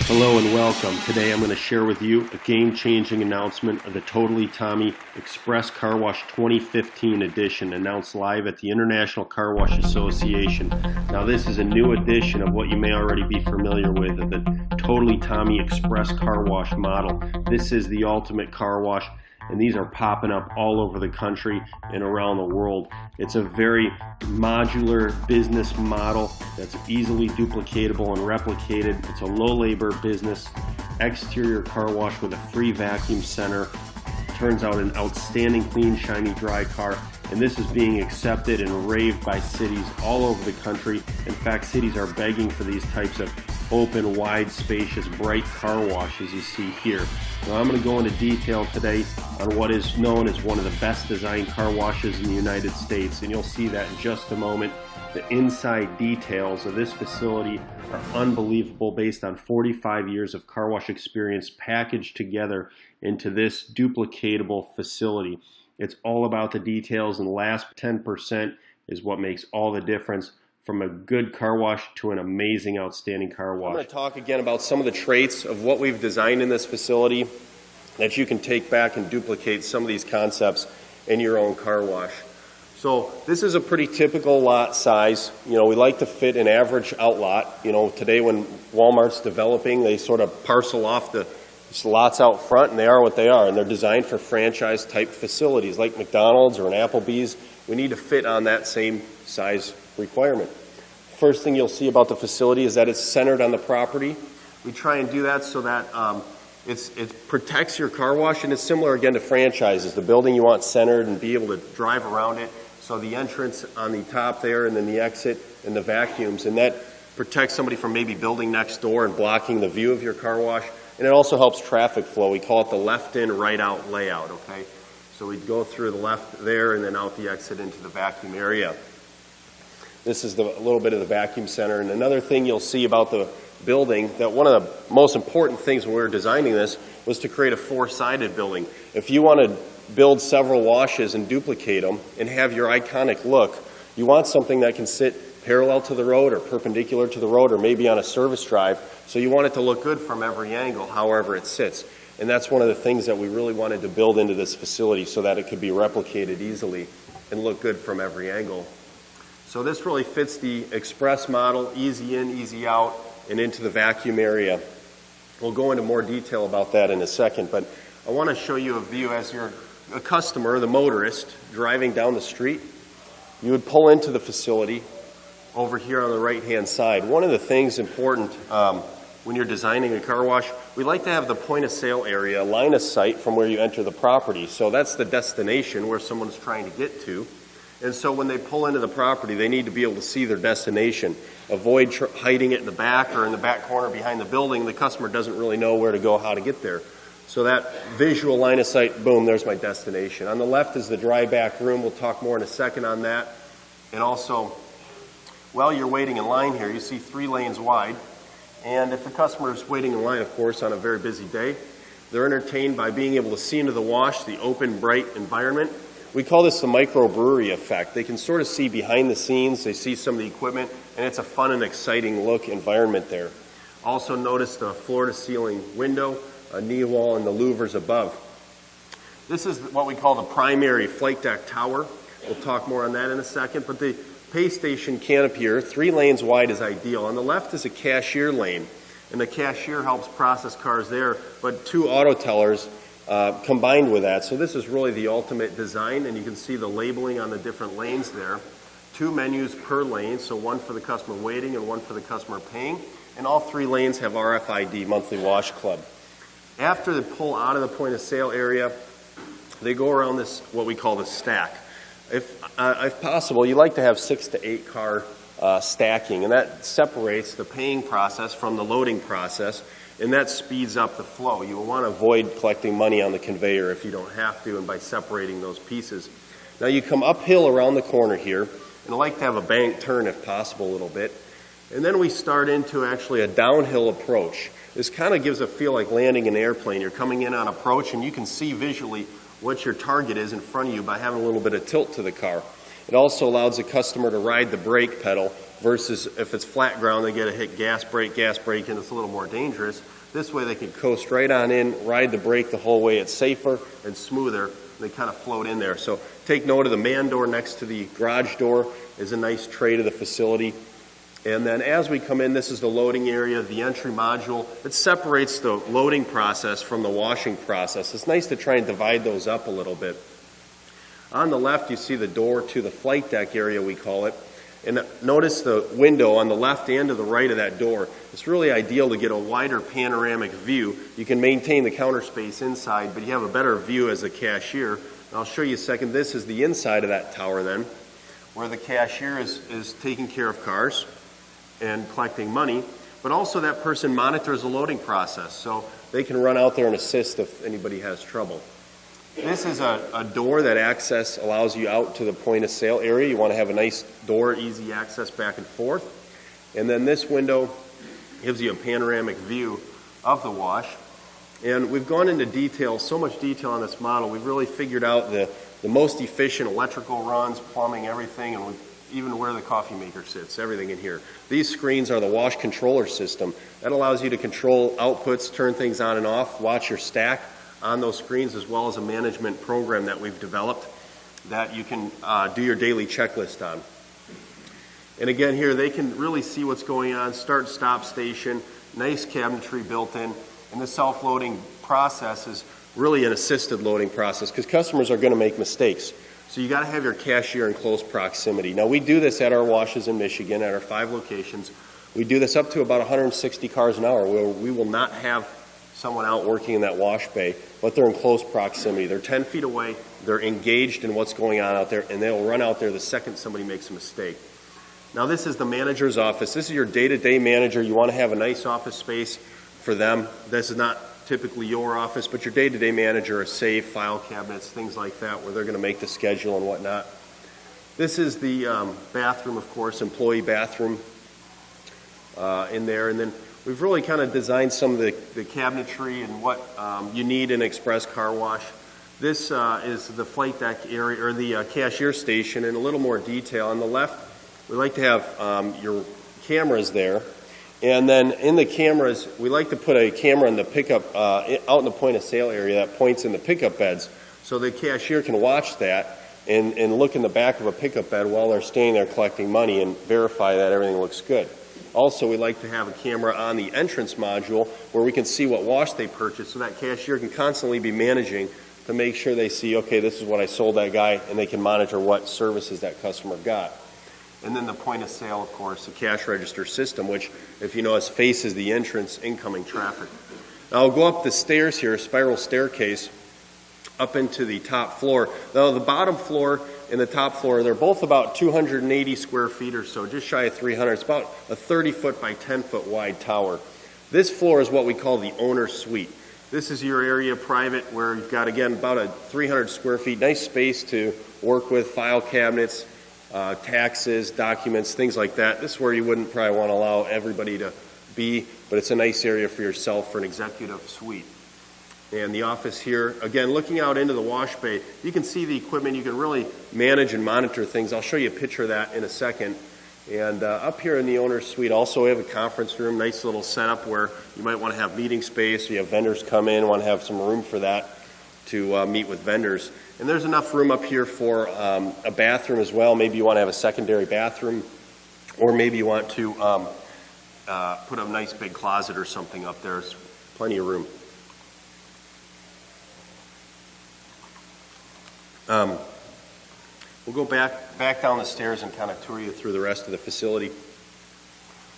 Hello and welcome. Today I'm going to share with you a game-changing announcement of the Totally Tommy Express Car Wash 2015 edition, announced live at the International Car Wash Association. Now this is a new edition of what you may already be familiar with, of the Totally Tommy Express Car Wash model. This is the ultimate car wash, and these are popping up all over the country and around the world. It's a very modular business model that's easily duplicatable and replicated. It's a low labor business, exterior car wash with a free vacuum center. Turns out an outstanding, clean, shiny, dry car. And this is being accepted and raved by cities all over the country. In fact, cities are begging for these types of open, wide, spacious, bright car washes you see here. Now I'm going to go into detail today on what is known as one of the best designed car washes in the United States, and you'll see that in just a moment. The inside details of this facility are unbelievable, based on 45 years of car wash experience packaged together into this duplicatable facility. It's all about the details, and the last 10% is what makes all the difference from a good car wash to an amazing, outstanding car wash. I'm going to talk again about some of the traits of what we've designed in this facility that you can take back and duplicate some of these concepts in your own car wash. So this is a pretty typical lot size. We like to fit an average outlot. Today when Walmart's developing, they sort of parcel off the lots out front, and they are what they are, and they're designed for franchise type facilities like McDonald's or an Applebee's. We need to fit on that same size requirement. First thing you'll see about the facility is that it's centered on the property. We try and do that so that it protects your car wash, and it's similar again to franchises. The building you want centered and be able to drive around it. So the entrance on the top there, and then the exit and the vacuums, and that protects somebody from maybe building next door and blocking the view of your car wash. And it also helps traffic flow. We call it the left in, right out layout, okay? So we'd go through the left there and then out the exit into the vacuum area. This is a little bit of the vacuum center. And another thing you'll see about the building, that one of the most important things when we were designing this was to create a four-sided building. If you want to build several washes and duplicate them and have your iconic look, you want something that can sit parallel to the road or perpendicular to the road or maybe on a service drive. So you want it to look good from every angle, however it sits. And that's one of the things that we really wanted to build into this facility so that it could be replicated easily and look good from every angle. So this really fits the Express model, easy in, easy out, and into the vacuum area. We'll go into more detail about that in a second, but I want to show you a view as you're a customer, the motorist, driving down the street. You would pull into the facility over here on the right-hand side. One of the things important when you're designing a car wash, we like to have the point of sale area line of sight from where you enter the property. So that's the destination where someone's trying to get to. And so when they pull into the property, they need to be able to see their destination. Avoid hiding it in the back or in the back corner behind the building. The customer doesn't really know where to go, how to get there. So that visual line of sight, boom, there's my destination. On the left is the dry back room. We'll talk more in a second on that. And also, while you're waiting in line here, you see 3 lanes wide. And if the customer is waiting in line, of course, on a very busy day, they're entertained by being able to see into the wash, the open, bright environment. We call this the microbrewery effect. They can sort of see behind the scenes, they see some of the equipment, and it's a fun and exciting look environment there. Also notice the floor-to-ceiling window, a knee wall, and the louvers above. This is what we call the primary flight deck tower. We'll talk more on that in a second, but the pay station canopy here, 3 lanes wide, is ideal. On the left is a cashier lane, and the cashier helps process cars there, but 2 auto tellers combined with that. So this is really the ultimate design, and you can see the labeling on the different lanes there. 2 menus per lane, so one for the customer waiting and one for the customer paying. And all 3 lanes have RFID, monthly wash club. After they pull out of the point of sale area, they go around this, what we call the stack. If possible, you like to have 6 to 8 car stacking, and that separates the paying process from the loading process, and that speeds up the flow. You will want to avoid collecting money on the conveyor if you don't have to, and by separating those pieces. Now you come uphill around the corner here, and I like to have a bank turn if possible a little bit, and then we start into actually a downhill approach. This kind of gives a feel like landing an airplane. You're coming in on approach, and you can see visually what your target is in front of you by having a little bit of tilt to the car. It also allows the customer to ride the brake pedal versus if it's flat ground, they get a hit gas brake, and it's a little more dangerous. This way they can coast right on in, ride the brake the whole way. It's safer and smoother. They kind of float in there. So take note of the man door next to the garage door is a nice tray to the facility. And then as we come in, this is the loading area, the entry module. It separates the loading process from the washing process. It's nice to try and divide those up a little bit. On the left, you see the door to the flight deck area, we call it. And notice the window on the left and to the right of that door. It's really ideal to get a wider panoramic view. You can maintain the counter space inside, but you have a better view as a cashier. And I'll show you a second. This is the inside of that tower then, where the cashier is taking care of cars and collecting money, but also that person monitors the loading process, so they can run out there and assist if anybody has trouble. This is a door that access allows you out to the point of sale area. You want to have a nice door, easy access back and forth. And then this window gives you a panoramic view of the wash. And we've gone into detail, so much detail on this model. We've really figured out the most efficient electrical runs, plumbing, everything, and even where the coffee maker sits, everything in here. These screens are the wash controller system. That allows you to control outputs, turn things on and off, watch your stack on those screens, as well as a management program that we've developed that you can do your daily checklist on. And again here, they can really see what's going on, start stop station, nice cabinetry built in, and the self-loading process is really an assisted loading process because customers are going to make mistakes. So you got to have your cashier in close proximity. Now we do this at our washes in Michigan at our 5 locations. We do this up to about 160 cars an hour. We will not have someone out working in that wash bay, but they're in close proximity. They're 10 feet away, they're engaged in what's going on out there, and they'll run out there the second somebody makes a mistake. Now this is the manager's office. This is your day-to-day manager. You want to have a nice office space for them. This is not typically your office, but your day-to-day manager, a safe, file cabinets, things like that, where they're going to make the schedule and whatnot. This is the bathroom, of course, employee bathroom in there, and then we've really kind of designed some of the cabinetry and what you need in an express car wash. This is the flight deck area, or the cashier station, in a little more detail. On the left, we like to have your cameras there. And then in the cameras, we like to put a camera in the pickup, out in the point of sale area that points in the pickup beds. So the cashier can watch that and look in the back of a pickup bed while they're staying there collecting money and verify that everything looks good. Also, we like to have a camera on the entrance module where we can see what wash they purchased, so that cashier can constantly be managing to make sure they see, okay, this is what I sold that guy, and they can monitor what services that customer got. And then the point of sale, of course, the cash register system, which, if you notice, faces the entrance incoming traffic. Now I'll go up the stairs here, a spiral staircase, up into the top floor. Now the bottom floor and the top floor, they're both about 280 square feet or so, just shy of 300. It's about a 30-foot by 10-foot wide tower. This floor is what we call the owner's suite. This is your area private where you've got, again, about a 300 square feet, nice space to work with, file cabinets, taxes, documents, things like that. This is where you wouldn't probably want to allow everybody to be, but it's a nice area for yourself for an executive suite. And the office here, again, looking out into the wash bay, you can see the equipment. You can really manage and monitor things. I'll show you a picture of that in a second. And up here in the owner's suite, also we have a conference room, nice little setup where you might want to have meeting space. You have vendors come in, want to have some room for that to meet with vendors. And there's enough room up here for a bathroom as well. Maybe you want to have a secondary bathroom, or maybe you want to put a nice big closet or something up there. There's plenty of room. We'll go back down the stairs and kind of tour you through the rest of the facility.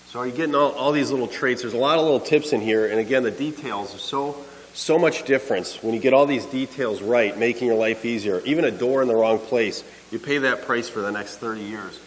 So you're getting all these little traits. There's a lot of little tips in here, and again, the details are so much difference. When you get all these details right, making your life easier. Even a door in the wrong place, you pay that price for the next 30 years.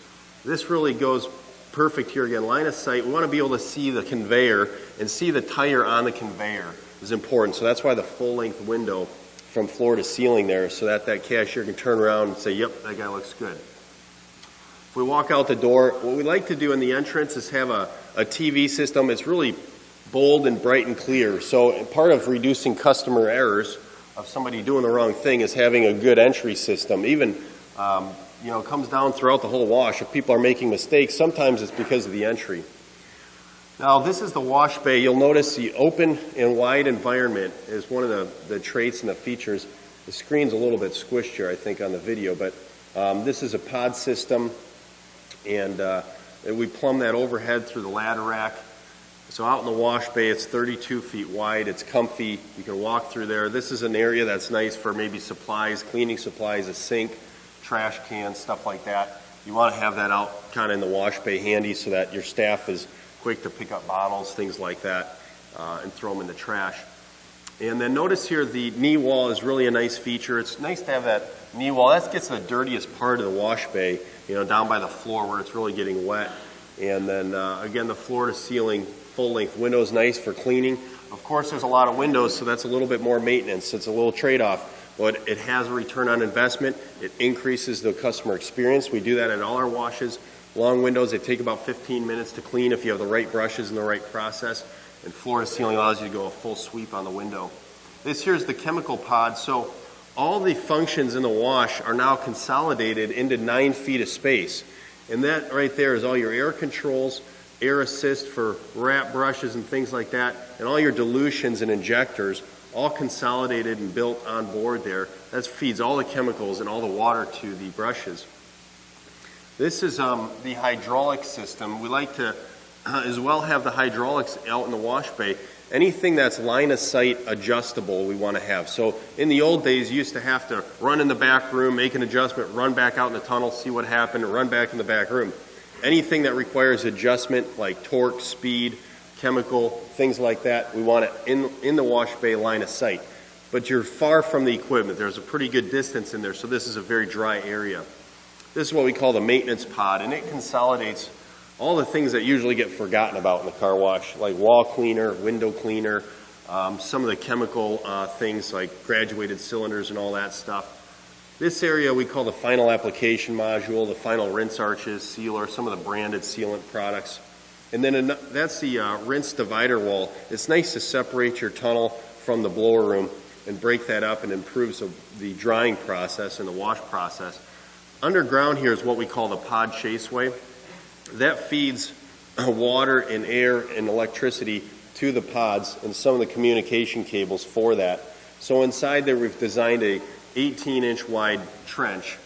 This really goes perfect here. Again, line of sight. We want to be able to see the conveyor and see the tire on the conveyor is important. So that's why the full-length window from floor to ceiling there, so that cashier can turn around and say, yep, that guy looks good. If we walk out the door, what we like to do in the entrance is have a TV system. It's really bold and bright and clear. So part of reducing customer errors of somebody doing the wrong thing is having a good entry system. Even, it comes down throughout the whole wash. If people are making mistakes, sometimes it's because of the entry. Now this is the wash bay. You'll notice the open and wide environment is one of the traits and the features. The screen's a little bit squished here, I think, on the video, but this is a pod system, and we plumb that overhead through the ladder rack. So out in the wash bay, it's 32 feet wide. It's comfy. You can walk through there. This is an area that's nice for maybe supplies, cleaning supplies, a sink, trash cans, stuff like that. You want to have that out kind of in the wash bay handy so that your staff is quick to pick up bottles, things like that, and throw them in the trash. And then notice here the knee wall is really a nice feature. It's nice to have that knee wall. That gets the dirtiest part of the wash bay, you know, down by the floor where it's really getting wet. And then again, the floor to ceiling full length windows, nice for cleaning. Of course, there's a lot of windows, so that's a little bit more maintenance. It's a little trade-off, but it has a return on investment. It increases the customer experience. We do that at all our washes. Long windows, they take about 15 minutes to clean if you have the right brushes and the right process. And floor to ceiling allows you to go a full sweep on the window. This here is the chemical pod. So all the functions in the wash are now consolidated into 9 feet of space. And that right there is all your air controls, air assist for wrap brushes and things like that, and all your dilutions and injectors, all consolidated and built on board there. That feeds all the chemicals and all the water to the brushes. This is the hydraulic system. We like to as well have the hydraulics out in the wash bay. Anything that's line of sight adjustable we want to have. So in the old days you used to have to run in the back room, make an adjustment, run back out in the tunnel, see what happened, and run back in the back room. Anything that requires adjustment like torque, speed, chemical, things like that, we want it in the wash bay line of sight. But you're far from the equipment. There's a pretty good distance in there, so this is a very dry area. This is what we call the maintenance pod, and it consolidates all the things that usually get forgotten about in the car wash, like wall cleaner, window cleaner, some of the chemical things like graduated cylinders and all that stuff. This area we call the final application module, the final rinse arches, sealer, some of the branded sealant products. And then that's the rinse divider wall. It's nice to separate your tunnel from the blower room and break that up, and improves the drying process and the wash process. Underground here is what we call the pod chaseway. That feeds water and air and electricity to the pods and some of the communication cables for that. So inside there we've designed a 18-inch wide trench,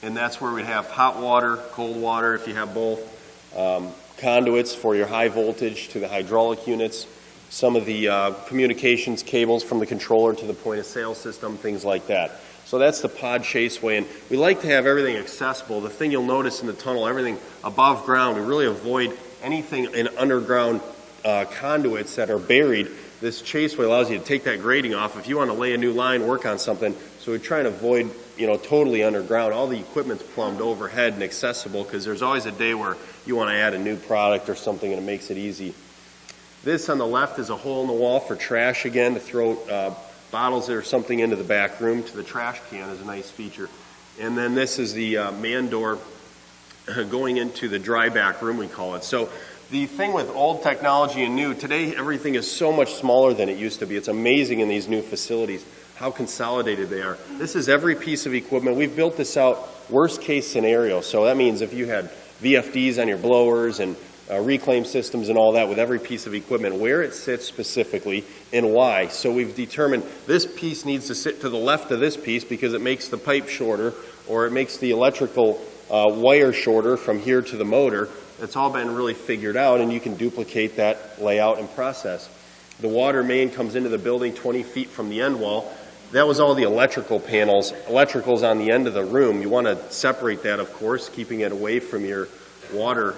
and that's where we have hot water, cold water if you have both, conduits for your high voltage to the hydraulic units, some of the communications cables from the controller to the point of sale system, things like that. So that's the pod chaseway, and we like to have everything accessible. The thing you'll notice in the tunnel, everything above ground, we really avoid anything in underground conduits that are buried. This chaseway allows you to take that grading off. If you want to lay a new line, work on something, so we try and avoid, totally underground. All the equipment's plumbed overhead and accessible, because there's always a day where you want to add a new product or something and it makes it easy. This on the left is a hole in the wall for trash again, to throw bottles or something into the back room to the trash can is a nice feature. And then this is the man door going into the dry back room, we call it. So the thing with old technology and new, today everything is so much smaller than it used to be. It's amazing in these new facilities how consolidated they are. This is every piece of equipment. We've built this out worst case scenario. So that means if you had VFDs on your blowers and reclaim systems and all that, with every piece of equipment, where it sits specifically and why. So we've determined this piece needs to sit to the left of this piece because it makes the pipe shorter, or it makes the electrical wire shorter from here to the motor. It's all been really figured out, and you can duplicate that layout and process. The water main comes into the building 20 feet from the end wall. That was all the electrical panels. Electrical's on the end of the room. You want to separate that, of course, keeping it away from your water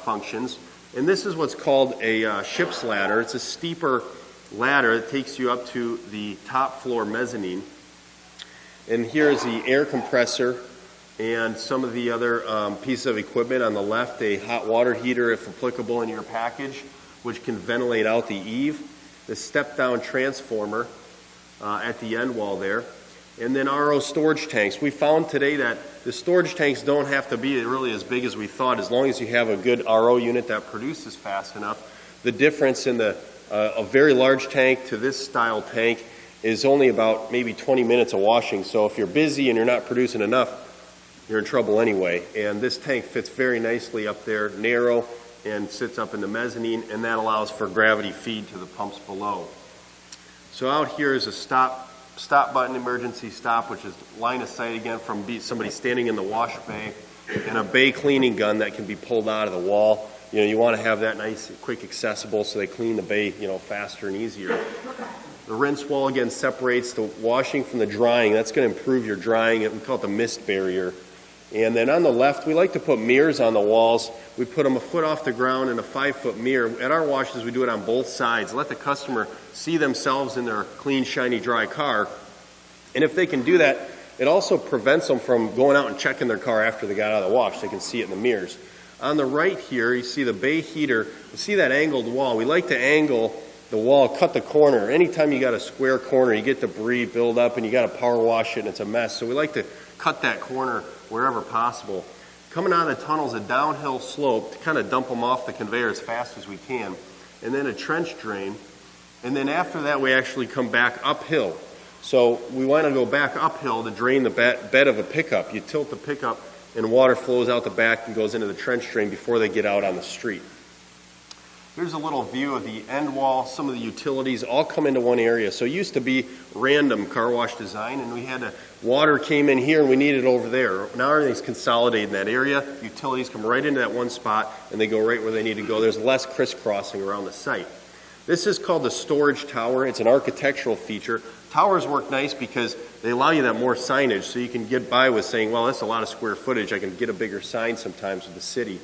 functions. And this is what's called a ship's ladder. It's a steeper ladder that takes you up to the top floor mezzanine. And here is the air compressor and some of the other pieces of equipment. On the left, a hot water heater, if applicable, in your package, which can ventilate out the eave. The step-down transformer at the end wall there. And then RO storage tanks. We found today that the storage tanks don't have to be really as big as we thought, as long as you have a good RO unit that produces fast enough. The difference in a very large tank to this style tank is only about maybe 20 minutes of washing. So if you're busy and you're not producing enough, you're in trouble anyway. And this tank fits very nicely up there, narrow, and sits up in the mezzanine, and that allows for gravity feed to the pumps below. So out here is a stop button, emergency stop, which is line of sight again from somebody standing in the wash bay, and a bay cleaning gun that can be pulled out of the wall. You know, you want to have that nice, quick, accessible so they clean the bay, you know, faster and easier. The rinse wall again separates the washing from the drying. That's going to improve your drying. We call it the mist barrier. And then on the left, we like to put mirrors on the walls. We put them a foot off the ground and a 5-foot mirror. At our washes, we do it on both sides. Let the customer see themselves in their clean, shiny, dry car. And if they can do that, it also prevents them from going out and checking their car after they got out of the wash. They can see it in the mirrors. On the right here, you see the bay heater. You see that angled wall. We like to angle the wall, cut the corner. Anytime you got a square corner, you get debris build up and you got to power wash it and it's a mess. So we like to cut that corner wherever possible. Coming out of the tunnel is a downhill slope to kind of dump them off the conveyor as fast as we can. And then a trench drain. And then after that, we actually come back uphill. So we want to go back uphill to drain the bed of a pickup. You tilt the pickup and water flows out the back and goes into the trench drain before they get out on the street. Here's a little view of the end wall. Some of the utilities all come into one area. So it used to be random car wash design, and we had water came in here and we needed it over there. Now everything's consolidated in that area. Utilities come right into that one spot and they go right where they need to go. There's less crisscrossing around the site. This is called the storage tower. It's an architectural feature. Towers work nice because they allow you that more signage, so you can get by with saying, well, that's a lot of square footage. I can get a bigger sign sometimes with the city.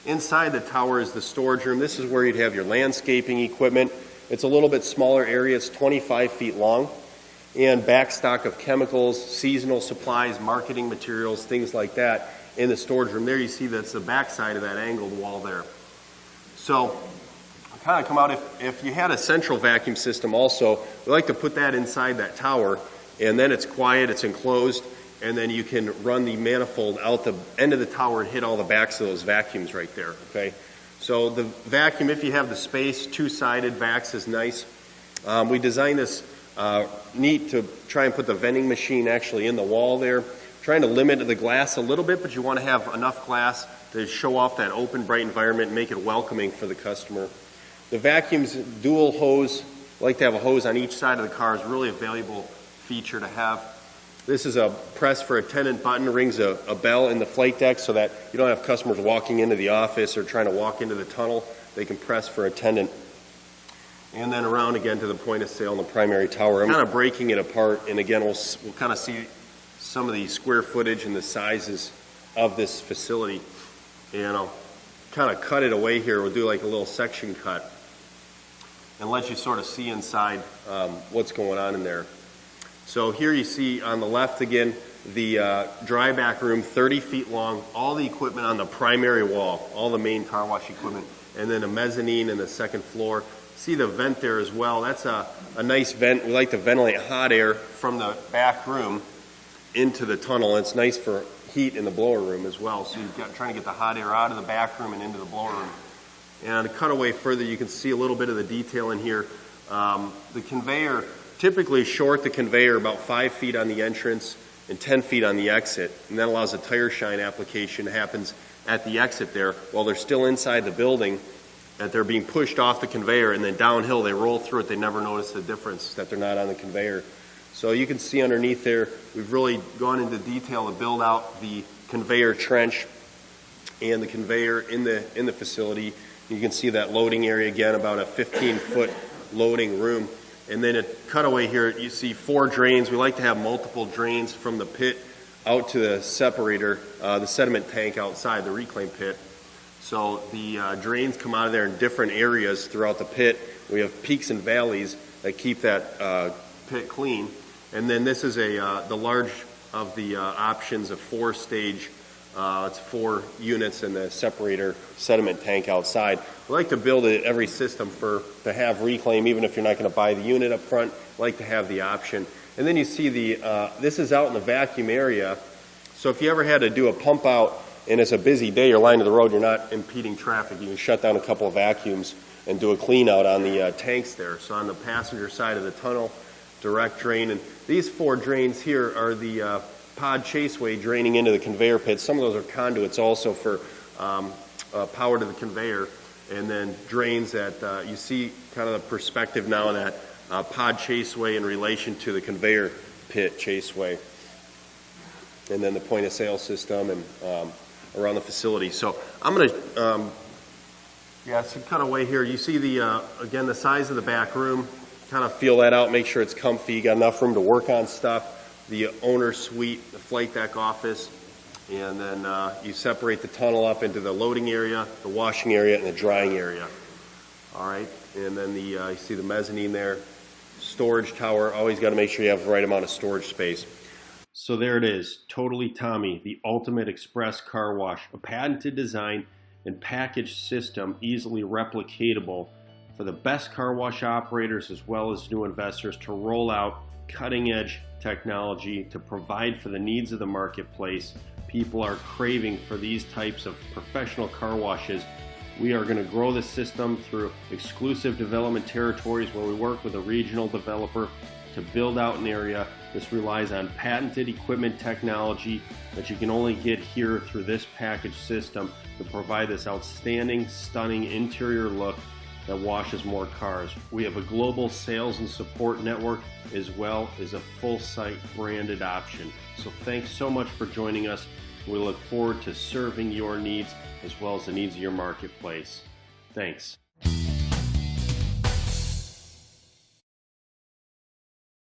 Inside the tower is the storage room. This is where you'd have your landscaping equipment. It's a little bit smaller area. It's 25 feet long. And backstock of chemicals, seasonal supplies, marketing materials, things like that in the storage room. There you see that's the backside of that angled wall there. So kind of come out, if you had a central vacuum system also, we like to put that inside that tower, and then it's quiet, it's enclosed, and then you can run the manifold out the end of the tower and hit all the backs of those vacuums right there, okay? So the vacuum, if you have the space, two-sided vacs is nice. We designed this neat to try and put the vending machine actually in the wall there, trying to limit the glass a little bit, but you want to have enough glass to show off that open, bright environment and make it welcoming for the customer. The vacuum's dual hose. I like to have a hose on each side of the car. Is really a valuable feature to have. This is a press for attendant button. Rings a bell in the flight deck so that you don't have customers walking into the office or trying to walk into the tunnel. They can press for attendant. And then around again to the point of sale in the primary tower. I'm kind of breaking it apart, and again we'll kind of see some of the square footage and the sizes of this facility. And I'll kind of cut it away here. We'll do like a little section cut and let you sort of see inside what's going on in there. So here you see on the left again the dry back room, 30 feet long, all the equipment on the primary wall, all the main car wash equipment, and then a mezzanine in the second floor. See the vent there as well. That's a nice vent. We like to ventilate hot air from the back room into the tunnel. It's nice for heat in the blower room as well. So you're trying to get the hot air out of the back room and into the blower room. And to cut away further, you can see a little bit of the detail in here. The conveyor, typically short the conveyor about 5 feet on the entrance and 10 feet on the exit. And that allows a tire shine application that happens at the exit there while they're still inside the building, that they're being pushed off the conveyor, and then downhill they roll through it. They never notice the difference that they're not on the conveyor. So you can see underneath there, we've really gone into detail to build out the conveyor trench and the conveyor in the facility. You can see that loading area again, about a 15-foot loading room. And then a cutaway here, you see 4 drains. We like to have multiple drains from the pit out to the separator, the sediment tank outside, the reclaim pit. So the drains come out of there in different areas throughout the pit. We have peaks and valleys that keep that pit clean. And then this is the large of the options, a 4-stage. It's 4 units in the separator sediment tank outside. We like to build every system to have reclaim, even if you're not going to buy the unit up front. We like to have the option. And then you see this is out in the vacuum area. So if you ever had to do a pump out and it's a busy day, you're lying to the road, you're not impeding traffic, you can shut down a couple of vacuums and do a clean out on the tanks there. So on the passenger side of the tunnel, direct drain. And these 4 drains here are the pod chaseway draining into the conveyor pits. Some of those are conduits also for power to the conveyor. and then drains that you see kind of the perspective now in that pod chaseway in relation to the conveyor pit chaseway, and then the point of sale system and around the facility. So I'm going to, some kind of way here. You see the, again, the size of the back room. Kind of feel that out, make sure it's comfy, got enough room to work on stuff. The owner suite, the flight deck office, and then you separate the tunnel up into the loading area, the washing area, and the drying area. All right, and then you see the mezzanine there. Storage tower, always got to make sure you have the right amount of storage space. So there it is, Totally Tommy, the ultimate express car wash, a patented design and package system easily replicatable for the best car wash operators as well as new investors to roll out cutting-edge technology to provide for the needs of the marketplace. People are craving for these types of professional car washes. We are going to grow the system through exclusive development territories where we work with a regional developer to build out an area. This relies on patented equipment technology that you can only get here through this package system to provide this outstanding, stunning interior look that washes more cars. We have a global sales and support network as well as a full site branded option. So thanks so much for joining us. We look forward to serving your needs as well as the needs of your marketplace. Thanks.